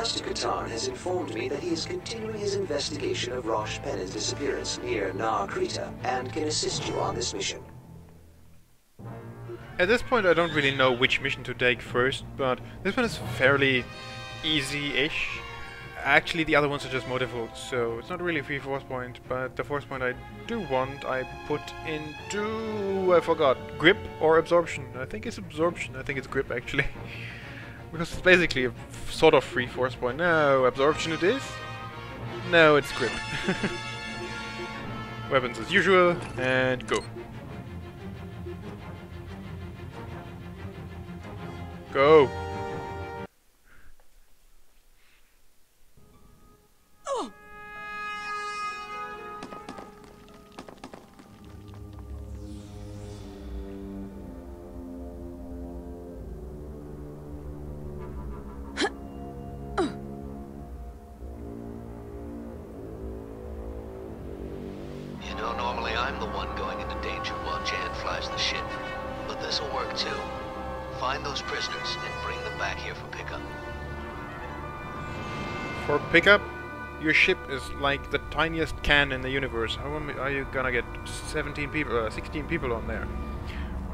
Master Kreeta has informed me that he is continuing his investigation of Rosh Pennon's disappearance near Kreeta and can assist you on this mission. At this point I don't really know which mission to take first, but this one is fairly easy-ish. Actually the other ones are just more difficult, so it's not really a free force point, but the force point I do want I put into... I forgot. Grip or absorption? I think it's absorption. I think it's grip actually. Because it's basically a sort of free force point. No, absorption it is? No, it's grip. Weapons as usual, and go. Go! Normally I'm the one going into danger while Jan flies the ship. But this'll work too. Find those prisoners and bring them back here for pickup. For pickup? Your ship is like the tiniest can in the universe. How are you gonna get 17 people, 16 people on there?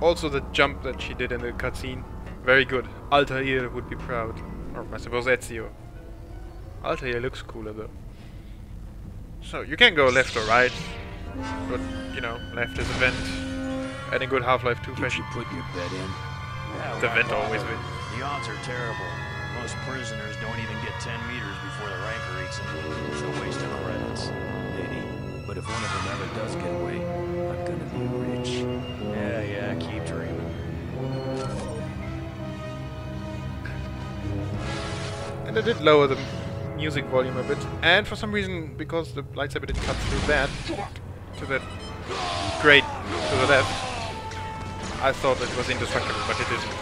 Also the jump that she did in the cutscene, very good. Altair would be proud. Or I suppose Ezio. Altair looks cooler though. So you can go left or right. But, you know, left is a vent. And in good Half-Life 2 fashion. Did you put your bet in? Yeah, the vent always wins. The odds are terrible. Most prisoners don't even get 10 meters before the ranker eats them. So wasting the credits. Maybe. But if one of them ever does get away, I'm gonna be rich. Yeah, keep dreaming. And I did lower the music volume a bit. And for some reason, because the lightsaber didn't cut through that, to that grate to the left, I thought it was indestructible, but it isn't.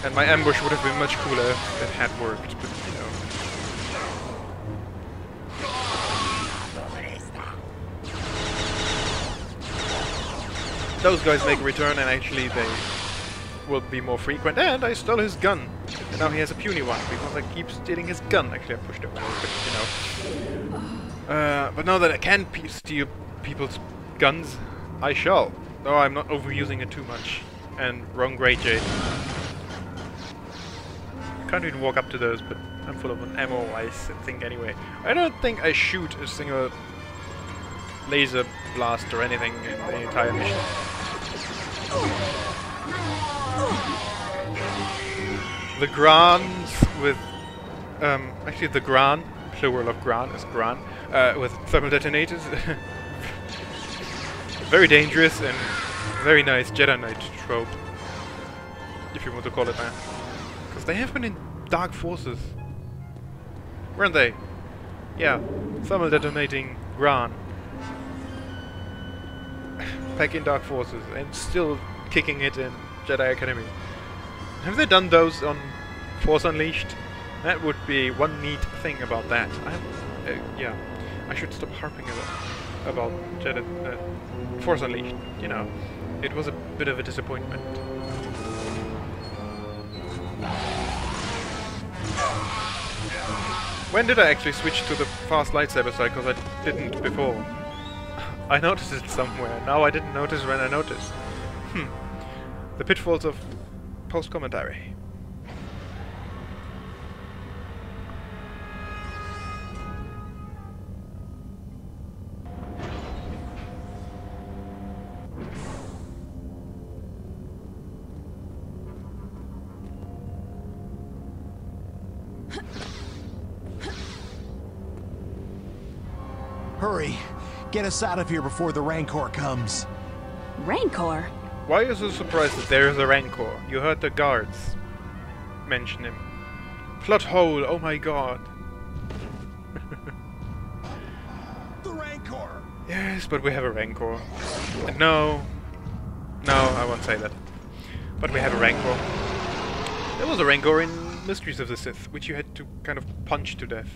And my ambush would have been much cooler if it had worked, but you know. Those guys make a return, and actually they will be more frequent. And I stole his gun, and now he has a puny one because I keep stealing his gun. Actually, I pushed it away, but you know. But now that I can steal people's guns, I shall. Though I'm not overusing it too much. And wrong grade, Jade. I can't even walk up to those, but I'm full of ammo, I think anyway. I don't think I shoot a single laser blast or anything in the entire mission. The Grans with... actually the Gran, plural of Gran is Gran, with thermal detonators. Very dangerous and very nice Jedi Knight trope, if you want to call it that. Because they have been in Dark Forces. Weren't they? Yeah, thermal detonating Gran. Back in Dark Forces, and still kicking it in Jedi Academy. Have they done those on Force Unleashed? That would be one neat thing about that. Yeah, I should stop harping about Jedi Force Unleashed. You know, it was a bit of a disappointment. When did I actually switch to the fast lightsaber side? Because I didn't before. I noticed it somewhere. Now I didn't notice when I noticed. The pitfalls of post-commentary. Hurry! Get us out of here before the Rancor comes. Rancor? Why are you so surprised that there is a Rancor? You heard the guards mention him. Plot hole, oh my god. The Rancor! Yes, but we have a Rancor. No, I won't say that. But we have a Rancor. There was a Rancor in Mysteries of the Sith, which you had to kind of punch to death.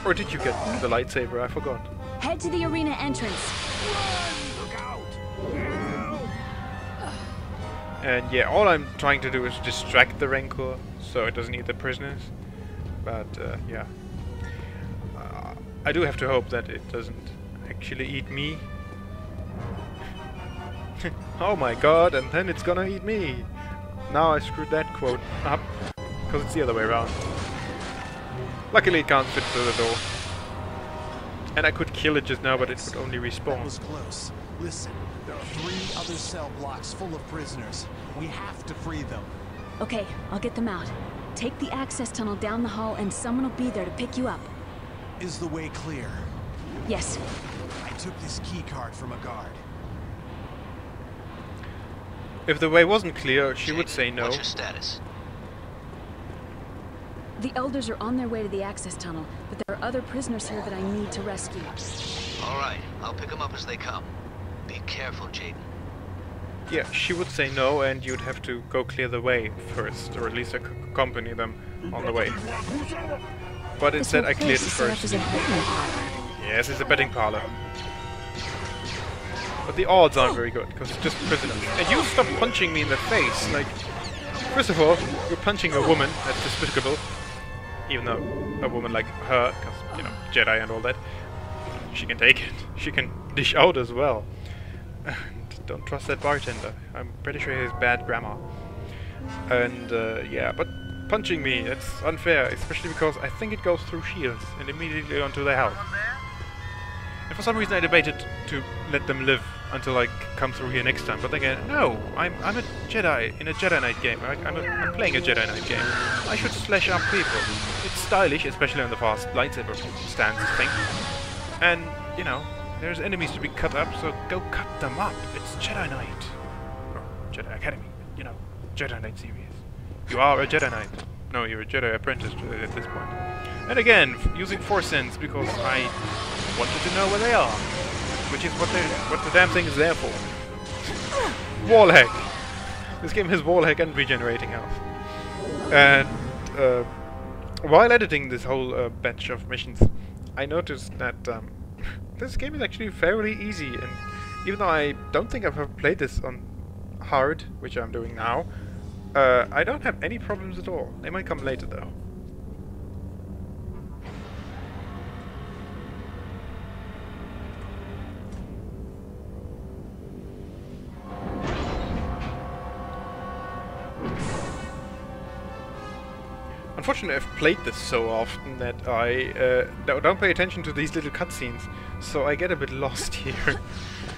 Or did you get the lightsaber? I forgot. Head to the arena entrance. Look out! And yeah, all I'm trying to do is distract the Rancor so it doesn't eat the prisoners. But yeah, I do have to hope that it doesn't actually eat me. Oh my god, and then it's gonna eat me. Now I screwed that quote up, because it's the other way around. Luckily it can't fit through the door. And I could kill it just now, but it would only respawn. That was close. Listen, there are 3 other cell blocks full of prisoners. We have to free them. Okay, I'll get them out. Take the access tunnel down the hall and someone will be there to pick you up. Is the way clear? Yes. I took this key card from a guard. If the way wasn't clear, she would say no. What's your status? The elders are on their way to the access tunnel, but there are other prisoners here that I need to rescue. Alright, I'll pick them up as they come. Be careful, Jaden. Yeah, she would say no, and you'd have to go clear the way first, or at least accompany them on the way. But instead I cleared it first. Yes, it's a betting parlor. But the odds aren't very good, because it's just prisoners. And you stop punching me in the face, like... First of all, you're punching a woman, that's despicable. Even though a woman like her, because, you know, Jedi and all that, she can take it. She can dish out as well. And don't trust that bartender. I'm pretty sure he has bad grammar. And, yeah, but punching me, it's unfair, especially because I think it goes through shields and immediately onto their house. And for some reason I debated to let them live until I come through here next time, but then again, no, I'm a Jedi in a Jedi Knight game. I'm playing a Jedi Knight game. I should slash up people. It's stylish, especially on the fast lightsaber stance thing. And, you know, there's enemies to be cut up, so go cut them up. It's Jedi Knight. Or Jedi Academy, you know, Jedi Knight series. You are a Jedi Knight. No, you're a Jedi apprentice at this point. And again, using Force Sense because I wanted to know where they are. Which is what the damn thing is there for. Wall hack! This game has wall hack and regenerating health. And while editing this whole batch of missions, I noticed that this game is actually fairly easy. And even though I don't think I've ever played this on hard, which I'm doing now, I don't have any problems at all. They might come later though. Unfortunately, I've played this so often that I don't pay attention to these little cutscenes, so I get a bit lost here,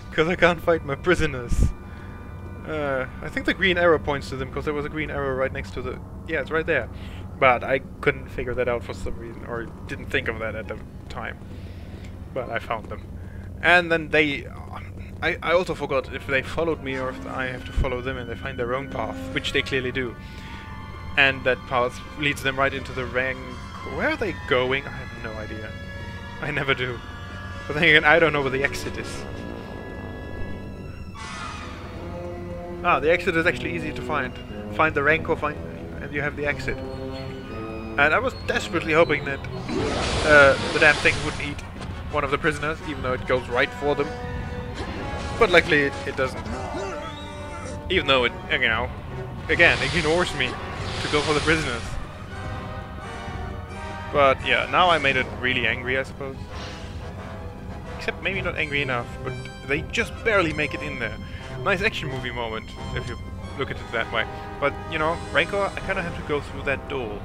because I can't fight my prisoners. I think the green arrow points to them, because there was a green arrow right next to the... Yeah, it's right there. But I couldn't figure that out for some reason, or didn't think of that at the time. But I found them. And then they... I also forgot if they followed me or if I have to follow them and they find their own path, which they clearly do. And that path leads them right into the rank. Where are they going? I have no idea. I never do. But then again, I don't know where the exit is. Ah, the exit is actually easy to find. Find the rank or and you have the exit. And I was desperately hoping that the damn thing wouldn't eat one of the prisoners, even though it goes right for them. But luckily it doesn't. Even though it, you know, again, ignores me to go for the prisoners. But yeah, now I made it really angry, I suppose. Except maybe not angry enough, but they just barely make it in there. Nice action movie moment, if you look at it that way. But, you know, Rancor, I kind of have to go through that door.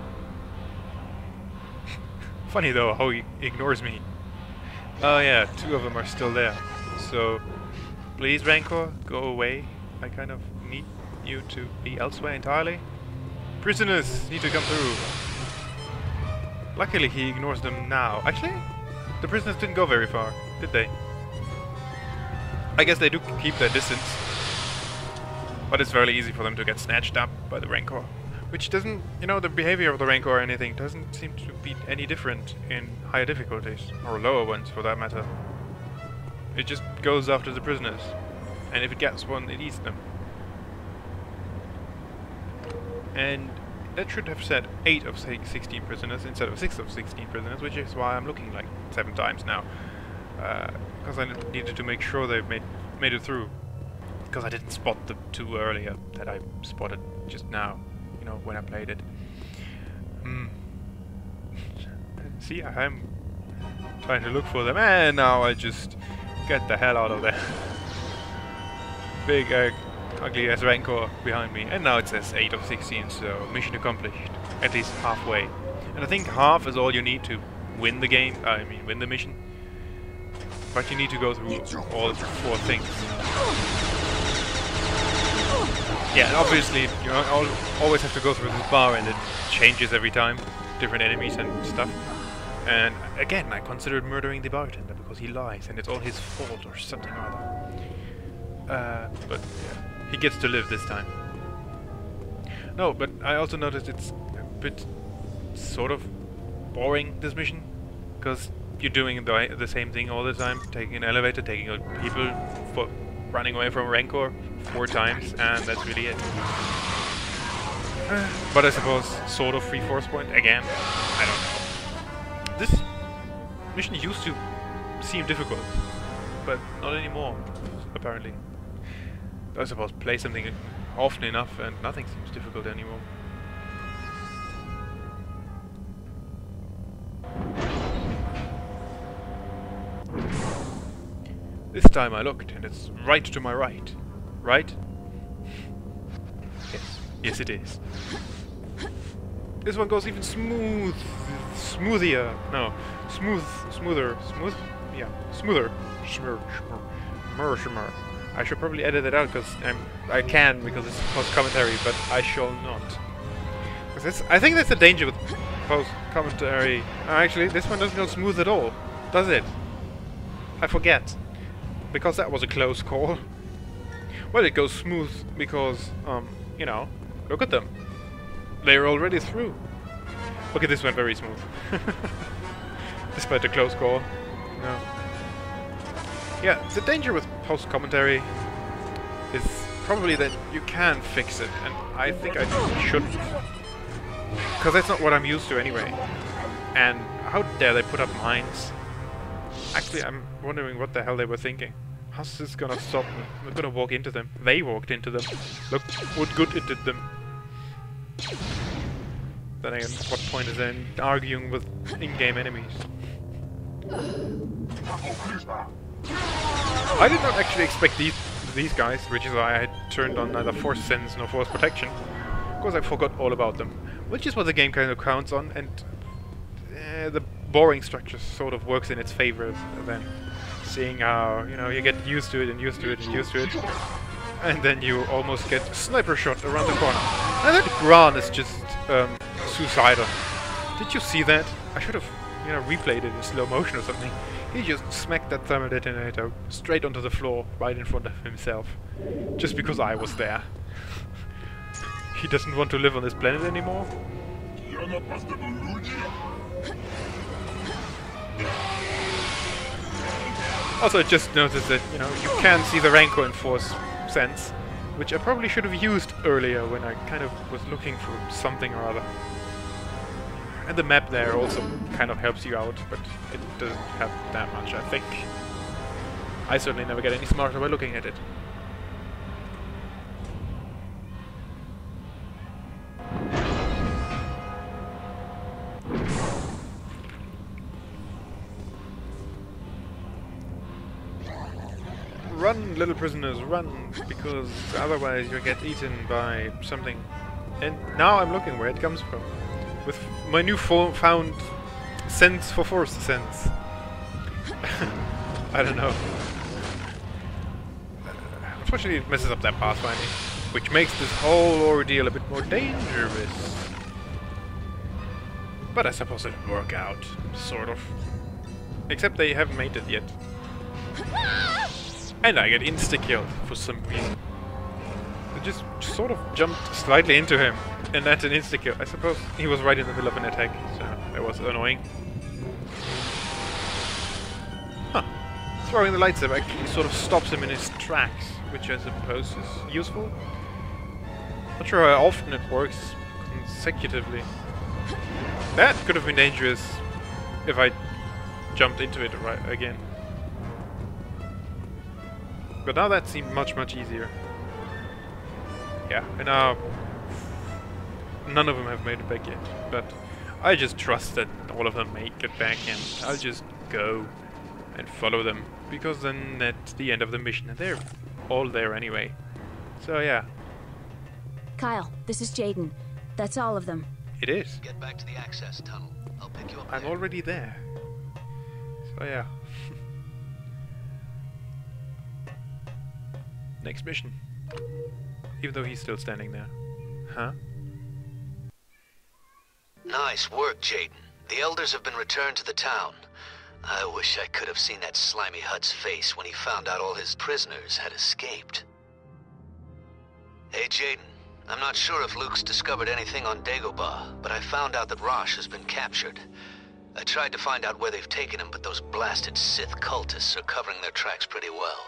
Funny though, how he ignores me. Oh yeah, 2 of them are still there. So, please Rancor, go away. I kind of need you to be elsewhere entirely. Prisoners need to come through. Luckily he ignores them now. Actually, the prisoners didn't go very far, did they? I guess they do keep their distance. But it's fairly easy for them to get snatched up by the Rancor. Which doesn't, you know, the behavior of the Rancor or anything doesn't seem to be any different in higher difficulties. Or lower ones, for that matter. It just goes after the prisoners. And if it gets one, it eats them. And that should have said 8 of 16 prisoners instead of 6 of 16 prisoners, which is why I'm looking like 7 times now. Because I needed to make sure they've made it through. because I didn't spot the two earlier that I spotted just now, you know, when I played it. See, I'm trying to look for them, and now I just get the hell out of there. Big, ugly ass Rancor behind me, and now it says 8 of 16, so mission accomplished. At least halfway. And I think half is all you need to win the game, win the mission. But you need to go through all 4 things. Yeah, and obviously you always have to go through this bar, and it changes every time. Different enemies and stuff. And again, I considered murdering the bartender because he lies and it's all his fault or something or other. But yeah, he gets to live this time. No, but I also noticed it's a bit sort of boring, this mission, because you're doing the same thing all the time, taking an elevator, taking out people, for running away from Rancor 4 times, and that's really it. But I suppose sort of free force point again. I don't know. This mission used to seem difficult, but not anymore, apparently. I suppose play something often enough and nothing seems difficult anymore. This time I looked, and it's right to my right. Right? Yes. Yes, it is. This one goes even smoother. No, smoother. Yeah, smoother. Shmur. I should probably edit it out because I can because it's post commentary, but I shall not. I think that's the danger with post commentary. Actually, this one doesn't go smooth at all, does it? I forget, because that was a close call. Well, it goes smooth because you know, look at them. They're already through. Okay, this went very smooth. Despite the close call. No. Yeah, the danger with post-commentary is probably that you can fix it, and I think I shouldn't. Because that's not what I'm used to anyway. And how dare they put up mines? Actually, I'm wondering what the hell they were thinking. How's this gonna stop me? I'm gonna walk into them. They walked into them. Look what good it did them. Then again, what point is in arguing with in-game enemies? I did not actually expect these guys, which is why I had turned on neither force sense nor force protection. Of course, I forgot all about them, which is what the game kind of counts on, and the boring structure sort of works in its favor then. Seeing how, you know, you get used to it and used to it and used to it, and then you almost get sniper shot around the corner. And that Gran is just suicidal. Did you see that? I should have, you know, replayed it in slow motion or something. He just smacked that thermal detonator straight onto the floor, right in front of himself, just because I was there. He doesn't want to live on this planet anymore. Also, I just noticed that, you know, you can see the Rancor in force sense, which I probably should have used earlier when I kind of was looking for something or other. And the map there also kind of helps you out, but it doesn't have that much, I think. I certainly never get any smarter by looking at it. Run, little prisoners, run, because otherwise you'll get eaten by something. And now I'm looking where it comes from. With my new found sense for force sense. I don't know. Unfortunately, it messes up that pathfinding, which makes this whole ordeal a bit more dangerous. But I suppose it'll work out, sort of. Except they haven't made it yet. And I get insta-killed for some reason. I just sort of jumped slightly into him, and that's an insta-kill. I suppose he was right in the middle of an attack, so that was annoying. Huh. Throwing the lightsaber actually sort of stops him in his tracks, which I suppose is useful. Not sure how often it works consecutively. That could have been dangerous if I jumped into it right again. But now that seemed much, much easier. Yeah, and none of them have made it back yet, but I just trust that all of them make it back, and I'll just go and follow them, because then that's the end of the mission, and they're all there anyway. So yeah. Kyle, this is Jaden. That's all of them. It is. Get back to the access tunnel. I'll pick you up I'm there. already there. So yeah. Next mission. Even though he's still standing there. Huh? Nice work, Jaden. The elders have been returned to the town. I wish I could have seen that slimy Hutt's face when he found out all his prisoners had escaped. Hey, Jaden. I'm not sure if Luke's discovered anything on Dagobah, but I found out that Rosh has been captured. I tried to find out where they've taken him, but those blasted Sith cultists are covering their tracks pretty well.